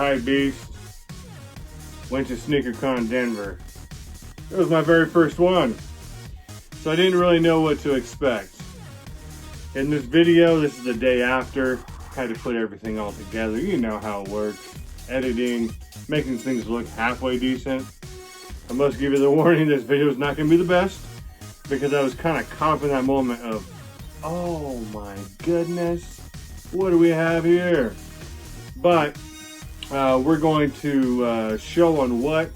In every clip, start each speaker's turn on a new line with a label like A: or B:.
A: hype beast. Went to SneakerCon Denver. It was my very first one, so I didn't really know what to expect. In this video, this is the day after. Had to put everything all together. You know how it works. Editing, making things look halfway decent. I must give you the warning, this video is not going to be the best, because I was kind of caught up in that moment of, oh my goodness, what do we have here? But we're going to show on what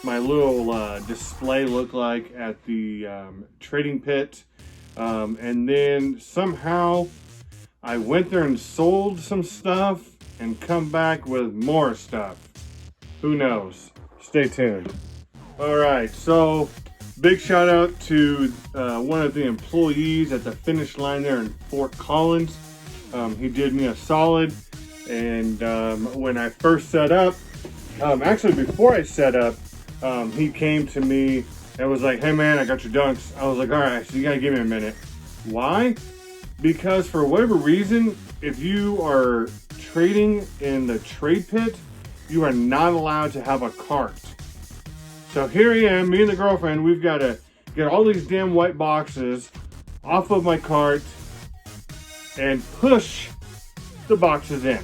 A: my little display looked like at the trading pit. And then somehow I went there and sold some stuff and come back with more stuff. Who knows? Stay tuned. All right, so big shout out to one of the employees at the finish line there in Fort Collins. He did me a solid. And when I first set up, actually before I set up, he came to me and was like, hey man, I got your dunks. I was like, all right, so you gotta give me a minute. Why? Because for whatever reason, if you are trading in the trade pit, you are not allowed to have a cart. So here I am, me and the girlfriend, we've got to get all these damn white boxes off of my cart and push the boxes in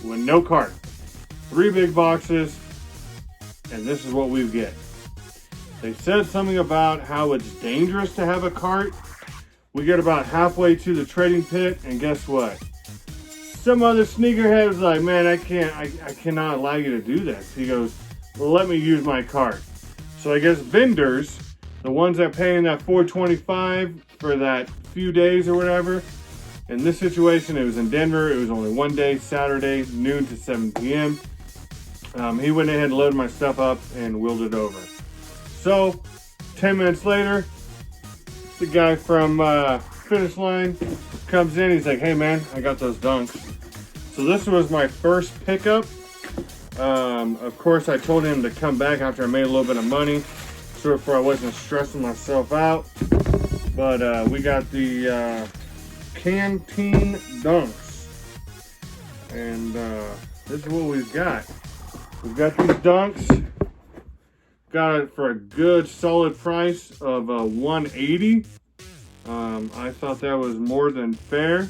A: with no cart. 3 big boxes, and this is what we get. They said something about how it's dangerous to have a cart. We get about halfway to the trading pit, and guess what? Some other sneakerhead was like, man, I cannot allow you to do this. He goes, well, let me use my cart. So I guess vendors, the ones that paying that $4.25 for that few days or whatever. In this situation, it was in Denver. It was only one day, Saturday, noon to 7 p.m. He went ahead and loaded my stuff up and wheeled it over. So, 10 minutes later, the guy from Finish Line comes in. He's like, hey man, I got those dunks. So this was my first pickup. Of course, I told him to come back after I made a little bit of money, so therefore I wasn't stressing myself out. But we got the canteen dunks, and this is what we've got. We've got these dunks. Got it for a good solid price of $180. I thought that was more than fair,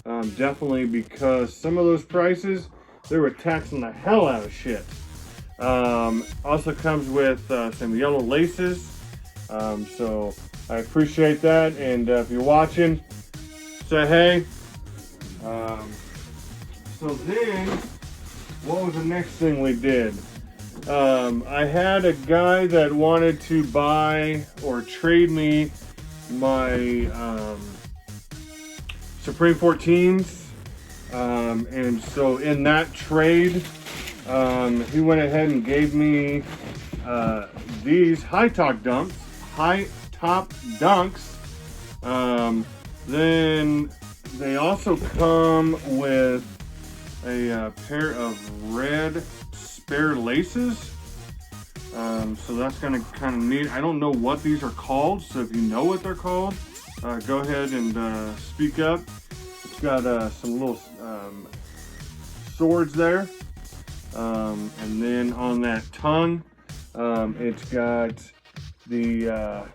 A: definitely, because some of those prices, they were taxing the hell out of shit. Also comes with some yellow laces, so I appreciate that. And if you're watching, say hey. So then, what was the next thing we did? I had a guy that wanted to buy or trade me my Supreme 14s. And so in that trade, he went ahead and gave me these high top dunks. Then they also come with a pair of red spare laces. So that's gonna kind of neat. I don't know what these are called, so if you know what they're called, go ahead and speak up. It's got some little swords there, and then on that tongue, it's got the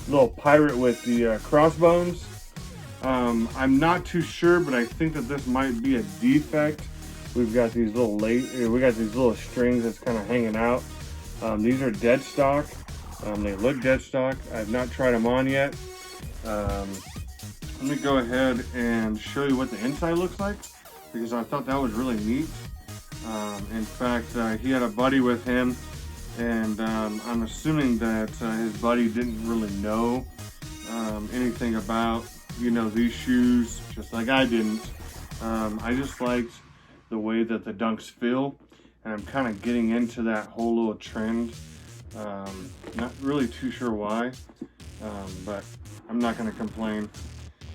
A: little pirate with the crossbones. I'm not too sure, but I think that this might be a defect. We've got these little strings that's kind of hanging out. These are dead stock. They look dead stock. I've not tried them on yet. Let me go ahead and show you what the inside looks like, because I thought that was really neat. In fact, he had a buddy with him, and I'm assuming that his buddy didn't really know anything about, these shoes, just like I didn't. I just liked the way that the dunks feel, and I'm kind of getting into that whole little trend. Not really too sure why, but I'm not going to complain.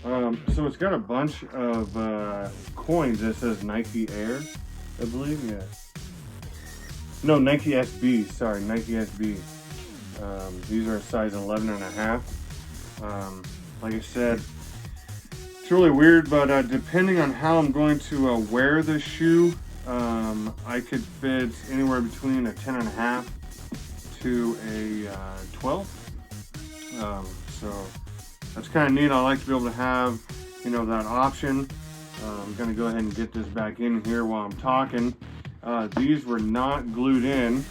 A: So it's got a bunch of coins that says Nike Air, I believe. Yeah. No, Nike SB. Sorry, Nike SB. These are a size 11 and a half. Like I said, it's really weird, but depending on how I'm going to wear the shoe, I could fit anywhere between a 10.5 to a 12. So that's kind of neat. I like to be able to have, you know, that option. I'm gonna go ahead and get this back in here while I'm talking. These were not glued in,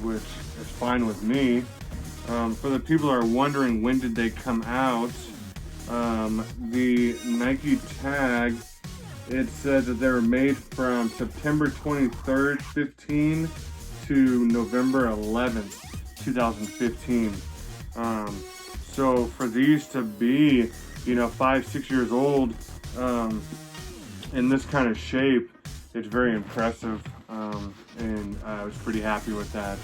A: which is fine with me. For the people that are wondering when did they come out, the Nike tag, it says that they were made from September 23rd, 15 to November 11th, 2015. So for these to be, you know, 5-6 years old, in this kind of shape, it's very impressive, and I was pretty happy with that.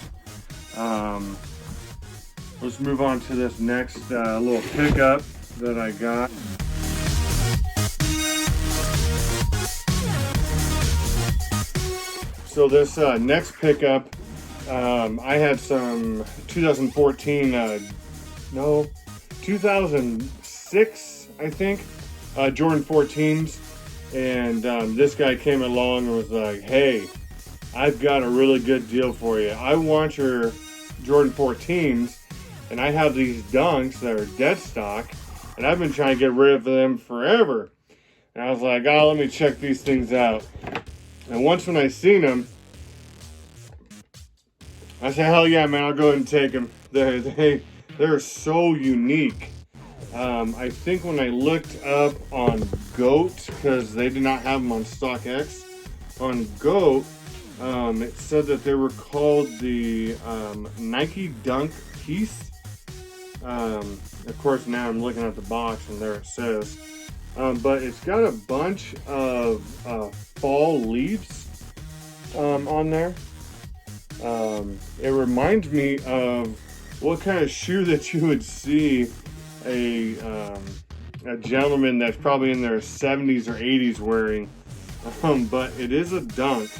A: Let's move on to this next little pickup that I got. So this next pickup, I had some 2006, I think, Jordan 14s, and this guy came along and was like, hey, I've got a really good deal for you. I want your Jordan 14s, and I have these Dunks that are dead stock, and I've been trying to get rid of them forever. And I was like, oh, let me check these things out. And once when I seen them, I said, hell yeah, man, I'll go ahead and take them. They're so unique. I think when I looked up on GOAT, because they did not have them on StockX, on GOAT, it said that they were called the Nike Dunk Piece. Of course, now I'm looking at the box and there it says. But it's got a bunch of fall leaves on there. It reminds me of what kind of shoe that you would see a gentleman that's probably in their 70s or 80s wearing. But it is a Dunk.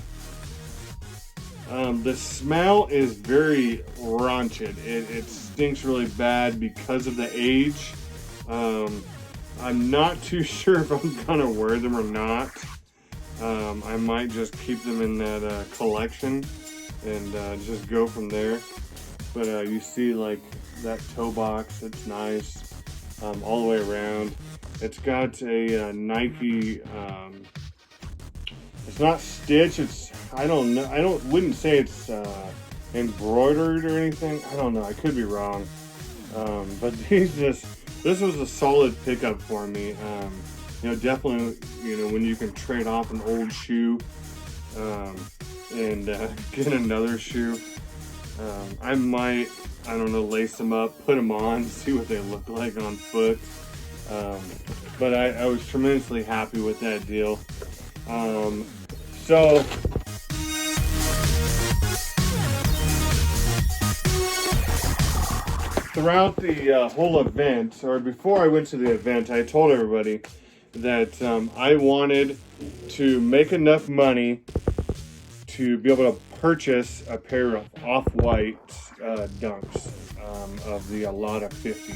A: The smell is very rancid. It stinks really bad because of the age. I'm not too sure if I'm gonna wear them or not. I might just keep them in that collection and just go from there. But you see like that toe box, it's nice all the way around. It's got a Nike, it's not stitched, I don't know, wouldn't say it's embroidered or anything. I don't know, I could be wrong. But this was a solid pickup for me. You know, definitely, you know, when you can trade off an old shoe and get another shoe. I might, I don't know, lace them up, put them on, see what they look like on foot. But I was tremendously happy with that deal. So throughout the whole event, or before I went to the event, I told everybody that I wanted to make enough money to be able to purchase a pair of off-white Dunks of the Alata 50.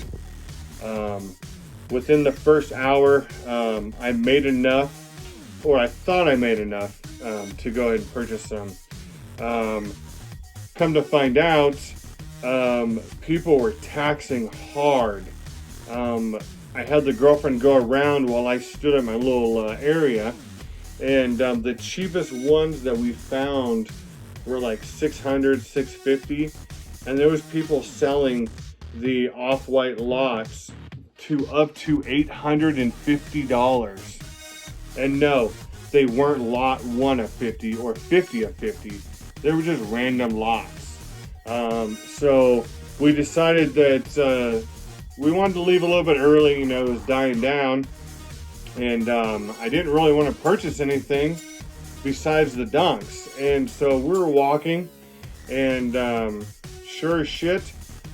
A: Within the first hour, I made enough, or I thought I made enough to go ahead and purchase some. Come to find out, people were taxing hard. I had the girlfriend go around while I stood in my little area, and the cheapest ones that we found were like $600, $650, and there was people selling the off-white lots to up to $850. And no, they weren't lot 1 of 50 or 50 of 50. They were just random lots. So we decided that we wanted to leave a little bit early. You know, it was dying down, and I didn't really want to purchase anything besides the Dunks. And so we were walking, and sure as shit,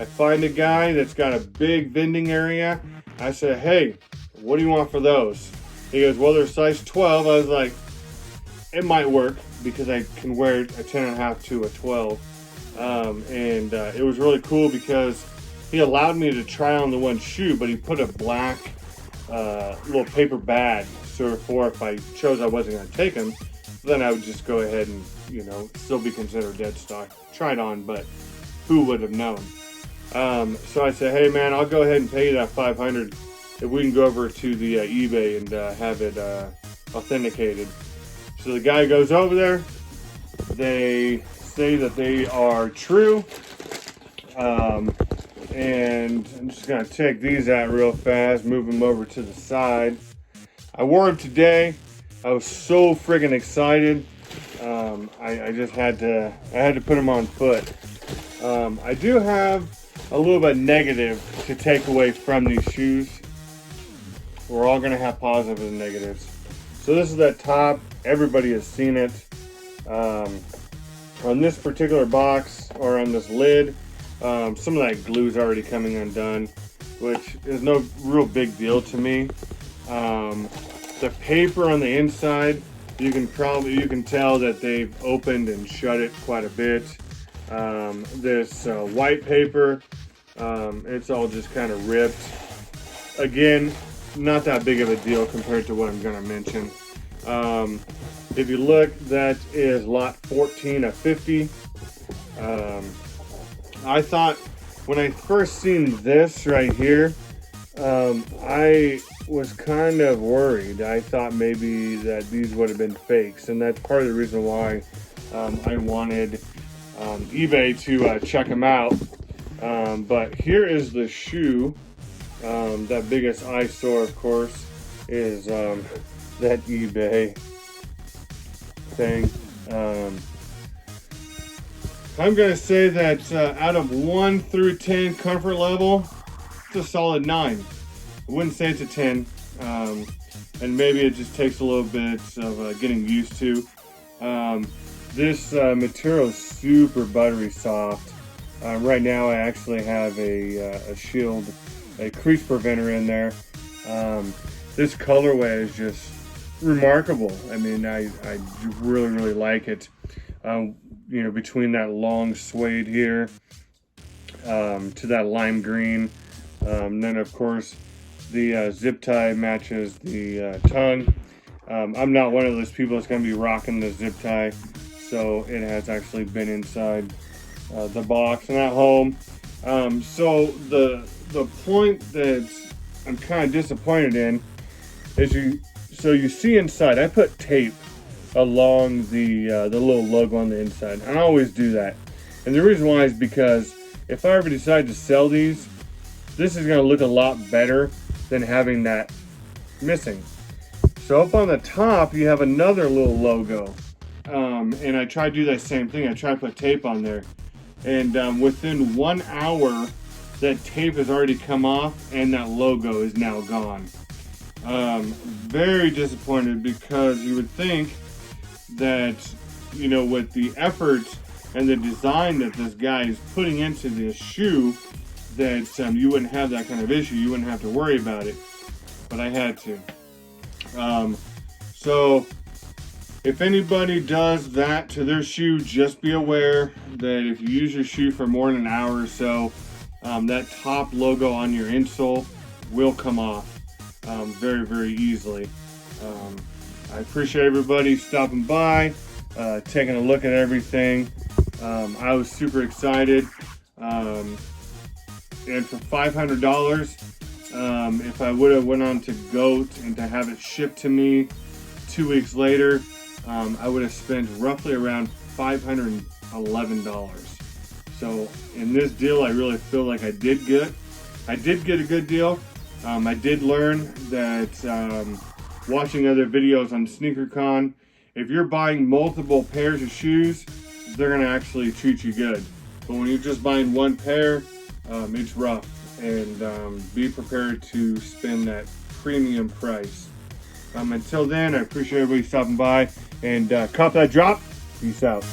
A: I find a guy that's got a big vending area. I said, hey, what do you want for those? He goes, well, they're size 12. I was like, it might work because I can wear a 10.5 to a 12. And it was really cool because he allowed me to try on the one shoe, but he put a black little paper bag. So for if I chose I wasn't going to take him, then I would just go ahead and, you know, still be considered dead stock. Try it on, but who would have known? So I said, hey man, I'll go ahead and pay you that $500 if we can go over to the eBay and have it authenticated. So the guy goes over there. They say that they are true. And I'm just gonna take these out real fast, move them over to the side. I wore them today. I was so friggin' excited. I just had to put them on foot. I do have a little bit negative to take away from these shoes. We're all gonna have positives and negatives. So this is that top. Everybody has seen it. On this particular box, or on this lid, some of that glue is already coming undone, which is no real big deal to me. The paper on the inside, you can tell that they've opened and shut it quite a bit. This white paper, it's all just kind of ripped. Again, not that big of a deal compared to what I'm going to mention. If you look, that is lot 14 of 50. I thought when I first seen this right here, I was kind of worried. I thought maybe that these would have been fakes, and that's part of the reason why I wanted eBay to check them out. But here is the shoe. That biggest eyesore, of course, is that eBay thing. I'm going to say that out of 1 through 10 comfort level, it's a solid 9. I wouldn't say it's a 10. And maybe it just takes a little bit of getting used to. This material is super buttery soft. Right now I actually have a shield, a crease preventer in there. This colorway is just remarkable. I mean, I really like it. You know, between that long suede here to that lime green. Then of course the zip tie matches the tongue. I'm not one of those people that's going to be rocking the zip tie, so it has actually been inside the box and at home. So the point that I'm kind of disappointed in is you see inside, I put tape along the little logo on the inside. I always do that, and the reason why is because if I ever decide to sell these, this is going to look a lot better than having that missing. So up on the top you have another little logo, and I try to do that same thing. I try to put tape on there, and within 1 hour that tape has already come off and that logo is now gone. Very disappointed, because you would think that, you know, with the effort and the design that this guy is putting into this shoe, that you wouldn't have that kind of issue. You wouldn't have to worry about it, but I had to. So if anybody does that to their shoe, just be aware that if you use your shoe for more than an hour or so, that top logo on your insole will come off very easily. I appreciate everybody stopping by, taking a look at everything. I was super excited. And for $500, if I would have went on to GOAT and to have it shipped to me 2 weeks later, I would have spent roughly around $511. So in this deal, I really feel like I did good. I did get a good deal. I did learn that watching other videos on SneakerCon, if you're buying multiple pairs of shoes, they're gonna actually treat you good. But when you're just buying one pair, it's rough, and be prepared to spend that premium price. Until then, I appreciate everybody stopping by, and cop that drop. Peace out.